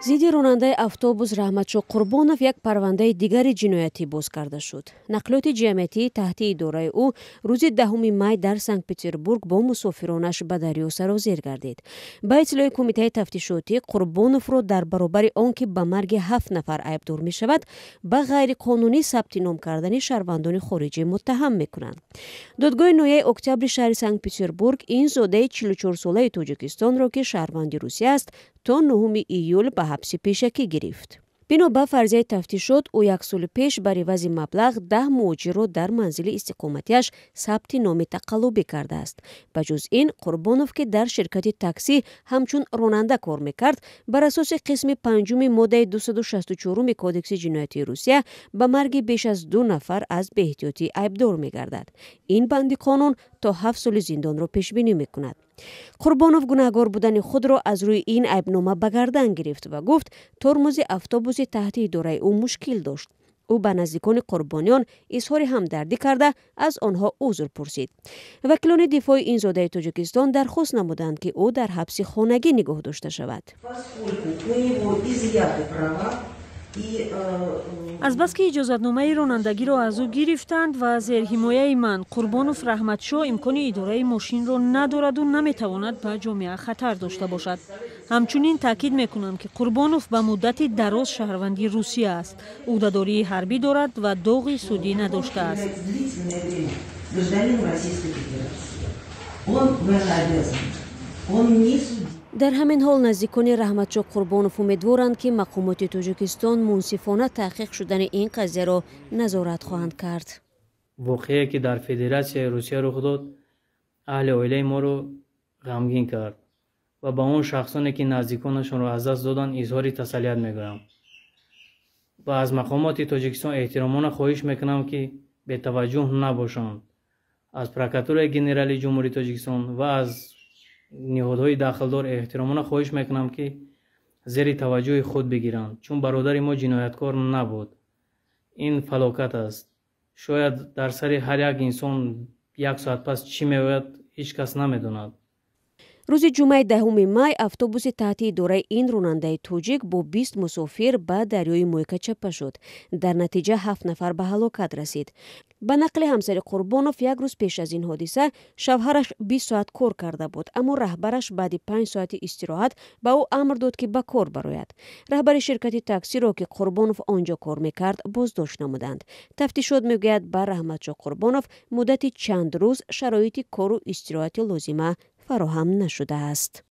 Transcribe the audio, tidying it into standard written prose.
зидди ронандаи автобус Раҳматшо Қурбонов як парвандаи дигари ҷиноятӣ боз карда шуд. Нақлиёти ҷамъиятӣ таҳти идораи ӯ рӯзи 10 май дар Санкт-Петербург бо мусофиронаш ба дарё сарозир гардид. Ба иттилои кумитаи тафтишотӣ, Қурбоновро дар баробари он ки ба марги 7 нафар айбдор мешавад, ба ғайриқонунӣ сабти ном кардани шаҳрвандони хориҷӣ муттаҳам мекунанд. додгоҳи ноҳияи Октябри шаҳри Санкт-Петербург ин зодаи 44-солаи Тоҷикистонро ки шаҳрванди Русия аст, то 9 июл ба ҳабси пешакӣ гирифт. бино ба фарзияи тафтишот, ӯ як соли пеш бар ивази маблағ 10 муҳоҷирро дар манзили истиқоматиаш сабти номи тақаллубӣ кардааст. ба ҷуз ин, Қурбонов ки дар ширкати таксӣ ҳамчун ронанда кор мекард, бар асоси қисми 5 моддаи 264 кодекси ҷиноятии Русия ба марги беш аз 2 нафар аз беэҳтиётӣ айбдор мегардад. ин банди қонун то 7 соли зиндонро пешбинӣ мекунад. Қурбонов гунаҳгор будани худро аз рӯи ин айбнома ба гардан гирифт ва гуфт тормози автобуси таҳти идораи ӯ мушкил дошт. ӯ ба наздикони қурбониён изҳори ҳамдардӣ карда аз онҳо узр пурсид. вакилони дифои ин зодаи Тоҷикистон дархост намуданд ки ӯ дар ҳабси хонагӣ нигоҳ дошта шавад. азбаски иҷозатномаи ронандагиро аз ӯ гирифтанд ва зерҳимояи ман Қурбонов Раҳматшо имкони идораи мошинро надораду наметавонад ба ҷомеа хатар дошта бошад. ҳамчунин таъкид мекунам ки Қурбонов ба муддати дароз шаҳрванди Русия аст, ӯҳдадории ҳарбӣ дорад ва доғи судӣ надоштааст. дар ҳамин ҳол наздикони Раҳматшо Қурбонов умедворанд ки мақомоти Тоҷикистон мунсифона таҳқиқ шудани ин қазияро назорат хоҳанд кард. воқеае ки дар Федератсияи Русия рух дод, аҳли оилаи моро ғамгин кард ва ба он шахсоне ки наздиконашонро аз даст доданд изҳори таsalliят мегӯям ва аз мақомоти Тоҷикистон эҳтиромона хоҳиш мекунам ки бетаваҷҷӯҳ набошанд. аз прокуратураи генералии ҷумҳурии Тоҷикистон ва аз ниҳодҳои дахлдор эҳтиромона хоҳиш мекунам ки зери таваҷҷӯҳи худ бигиранд, чун бародари мо ҷинояткор набуд. ин фалокат аст. шояд дар сари ҳар як инсон як соат пас чӣ меояд ҳеҷ кас намедонад. рӯзи ҷумъаи 10 май автобуси таҳти идораи ин ронандаи тоҷик бо 20 мусофир ба дарёи Мойка чаппа шуд. дар натиҷа 7 нафар ба ҳалокат расид. ба нақли ҳамсари Қурбонов, як рӯз пеш аз ин ҳодиса шавҳараш 20 соат кор карда буд, аммо раҳбараш баъди 5 соати истироҳат ба ӯ амр дод ки ба кор барояд. раҳбари ширкати таксиро ки Қурбонов онҷо кор мекард, боздошт намуданд. тафтишот мегӯяд ба Раҳматшо Қурбонов муддати чанд рӯз шароити кору истироҳати лозима фароҳам нашудааст.